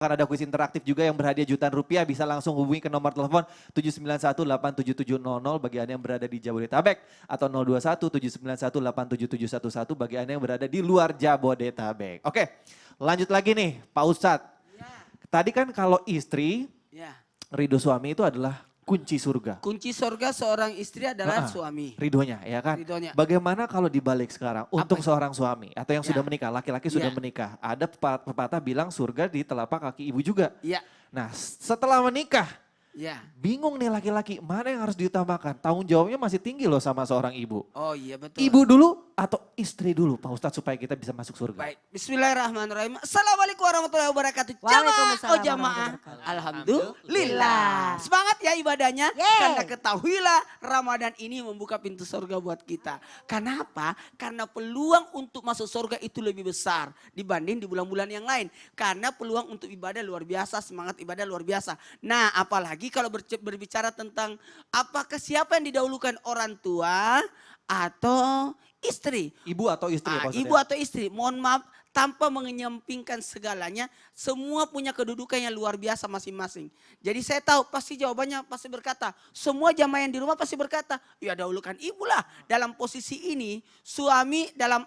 Akan ada kuis interaktif juga yang berhadiah jutaan rupiah. Bisa langsung hubungi ke nomor telepon 791-87700 bagi Anda yang berada di Jabodetabek. Atau 021-791-87711 bagi Anda yang berada di luar Jabodetabek. Oke, lanjut lagi nih Pak Ustadz. Ya. Tadi kan kalau istri, Ya. ridho suami itu adalah kunci surga. Kunci surga seorang istri adalah suami. Ridhonya ya kan. Ridhonya. Bagaimana kalau dibalik sekarang untuk Apa? seorang suami atau yang Ya. sudah menikah, laki-laki sudah Ya. menikah. Ada pepatah bilang surga di telapak kaki ibu juga. Ya. Nah setelah menikah, Ya. bingung nih laki-laki mana yang harus diutamakan. Tanggung jawabnya masih tinggi loh sama seorang ibu. Oh iya betul. Ibu dulu atau istri dulu Pak Ustadz supaya kita bisa masuk surga. Baik, bismillahirrahmanirrahim. Assalamualaikum warahmatullahi wabarakatuh. Jamaah, Waalaikumsalam oh jamaah. warahmatullahi wabarakatuh. Alhamdulillah. Semangat ya ibadahnya. Yeay. Karena ketahuilah Ramadan ini membuka pintu surga buat kita. Kenapa? Karena peluang untuk masuk surga itu lebih besar dibanding di bulan-bulan yang lain. Karena peluang untuk ibadah luar biasa, semangat ibadah luar biasa. Nah apalagi kalau berbicara tentang apakah siapa yang didahulukan, orang tua atau istri. Ibu atau istri ya Pak Ustadz? Ibu atau istri, mohon maaf tanpa menyampingkan segalanya, semua punya kedudukan yang luar biasa masing-masing. Jadi saya tahu pasti jawabannya pasti berkata, semua jamaah yang di rumah pasti berkata, ya dahulukan ibu lah. Dalam posisi ini suami dalam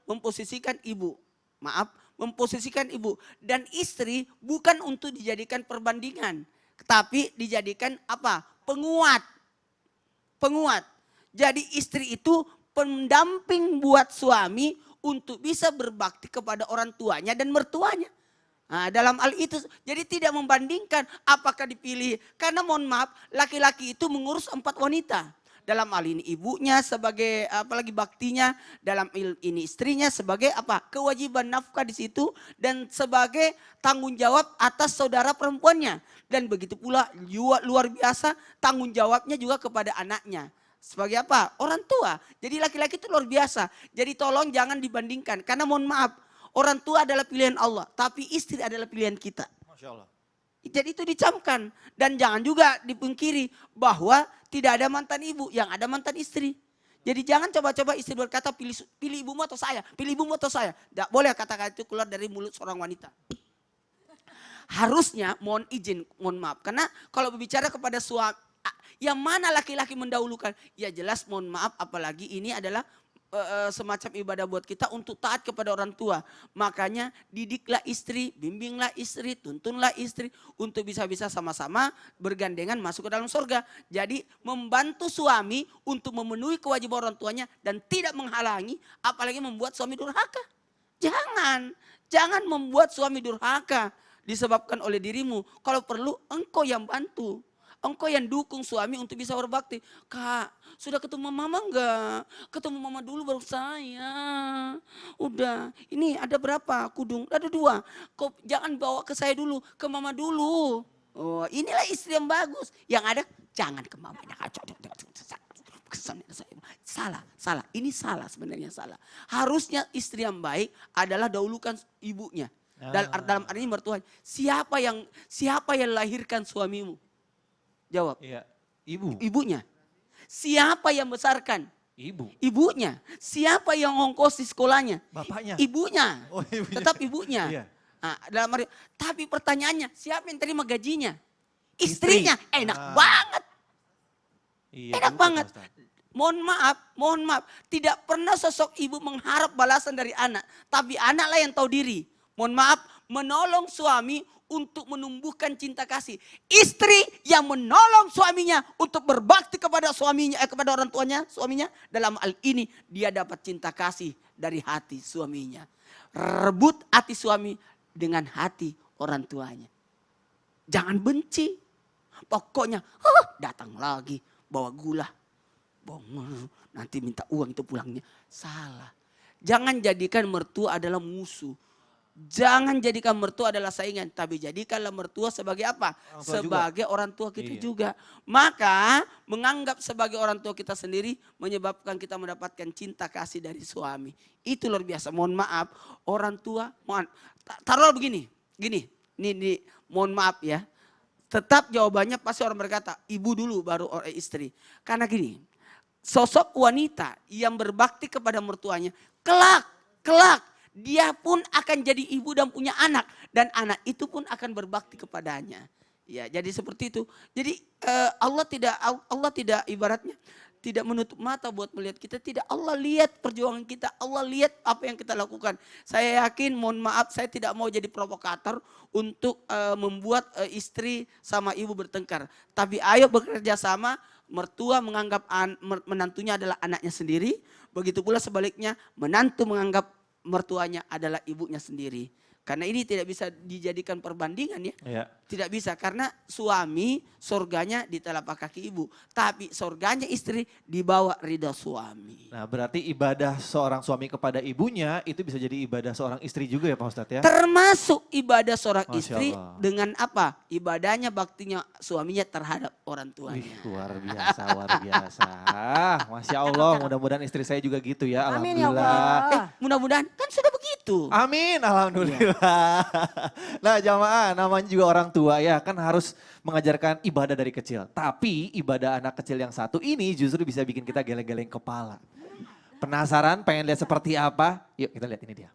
memposisikan ibu. Maaf, memposisikan ibu. Dan istri bukan untuk dijadikan perbandingan, tapi dijadikan apa? Penguat. Penguat. Jadi istri itu pendamping buat suami untuk bisa berbakti kepada orang tuanya dan mertuanya. Nah, dalam hal itu jadi tidak membandingkan apakah dipilih. Karena mohon maaf laki-laki itu mengurus 4 wanita. Dalam hal ini ibunya sebagai apalagi baktinya, dalam ini istrinya sebagai apa? Kewajiban nafkah di situ dan sebagai tanggung jawab atas saudara perempuannya. Dan begitu pula luar biasa tanggung jawabnya juga kepada anaknya. Sebagai apa? Orang tua. Jadi laki-laki itu luar biasa. Jadi tolong jangan dibandingkan. Karena mohon maaf, orang tua adalah pilihan Allah. Tapi istri adalah pilihan kita. Masya Allah. Jadi itu dicamkan. Dan jangan juga dipungkiri bahwa tidak ada mantan ibu, yang ada mantan istri. Jadi jangan coba-coba istri berkata pilih ibumu atau saya, pilih ibumu atau saya. Tidak boleh kata-kata itu keluar dari mulut seorang wanita. Harusnya mohon izin, mohon maaf. Karena kalau berbicara kepada suami, yang mana laki-laki mendahulukan? Ya jelas mohon maaf apalagi ini adalah semacam ibadah buat kita untuk taat kepada orang tua. Makanya didiklah istri, bimbinglah istri, tuntunlah istri untuk bisa-bisa sama-sama bergandengan masuk ke dalam surga. Jadi membantu suami untuk memenuhi kewajiban orang tuanya dan tidak menghalangi apalagi membuat suami durhaka. Jangan membuat suami durhaka disebabkan oleh dirimu. Kalau perlu engkau yang bantu. Engkau yang dukung suami untuk bisa berbakti. Kak, sudah ketemu mama enggak? Ketemu mama dulu baru saya. Udah, ini ada berapa kudung? Ada 2. Kau jangan bawa ke saya dulu, ke mama dulu. Oh, inilah istri yang bagus. Yang ada, jangan ke mamanya. Salah. Ini salah sebenarnya salah. Harusnya istri yang baik adalah dahulukan ibunya. Dalam arti ini mertuanya. Siapa yang lahirkan suamimu? Jawab. Iya. Ibu. Ibunya. Siapa yang besarkan? Ibu. Ibunya. Siapa yang ongkos di sekolahnya? Bapaknya. Ibunya. Oh, ibunya. Tetap ibunya. Iya. Nah, tapi pertanyaannya, siapa yang terima gajinya? Istrinya. Enak Ah. banget. Iya, Enak juga, banget. Pak Ustadz. Mohon maaf. Tidak pernah sosok ibu mengharap balasan dari anak. Tapi anaklah yang tahu diri. Mohon maaf, menolong suami untuk menumbuhkan cinta kasih. Istri yang menolong suaminya untuk berbakti kepada suaminya, kepada orang tuanya, suaminya. Dalam hal ini dia dapat cinta kasih dari hati suaminya. Rebut hati suami dengan hati orang tuanya. Jangan benci. Pokoknya datang lagi bawa gula. Nanti minta uang itu pulangnya. Salah. Jangan jadikan mertua adalah musuh. Jangan jadikan mertua adalah saingan, tapi jadikanlah mertua sebagai apa? Sebagai orang tua kita juga. Maka menganggap sebagai orang tua kita sendiri menyebabkan kita mendapatkan cinta kasih dari suami. Itu luar biasa. Mohon maaf, orang tua, taruh begini, ini mohon maaf ya. Tetap jawabannya pasti orang berkata, ibu dulu baru istri. Karena gini, sosok wanita yang berbakti kepada mertuanya, kelak dia pun akan jadi ibu dan punya anak. Dan anak itu pun akan berbakti kepadanya. Ya, jadi seperti itu. Jadi Allah tidak ibaratnya tidak menutup mata buat melihat kita. Tidak, Allah lihat perjuangan kita. Allah lihat apa yang kita lakukan. Saya yakin, mohon maaf, saya tidak mau jadi provokator untuk membuat istri sama ibu bertengkar. Tapi ayo bekerja sama. Mertua menganggap menantunya adalah anaknya sendiri. Begitu pula sebaliknya, menantu menganggap mertuanya adalah ibunya sendiri. Karena ini tidak bisa dijadikan perbandingan ya. Iya. Tidak bisa karena suami surganya di telapak kaki ibu. Tapi surganya istri di bawah ridha suami. Nah berarti ibadah seorang suami kepada ibunya itu bisa jadi ibadah seorang istri juga ya Pak Ustadz ya? Termasuk ibadah seorang Masya istri Allah. dengan apa? Ibadahnya, baktinya suaminya terhadap orang tuanya. Wih, luar biasa, luar biasa. Masya Allah, mudah-mudahan istri saya juga gitu ya. Amin ya Alhamdulillah. Allah. Mudah-mudahan kan sudah begitu. Amin, alhamdulillah. Nah jamaah, namanya juga orang tua ya, kan harus mengajarkan ibadah dari kecil. Tapi ibadah anak kecil yang satu ini justru bisa bikin kita geleng-geleng kepala. Penasaran pengen lihat seperti apa? Yuk kita lihat ini dia.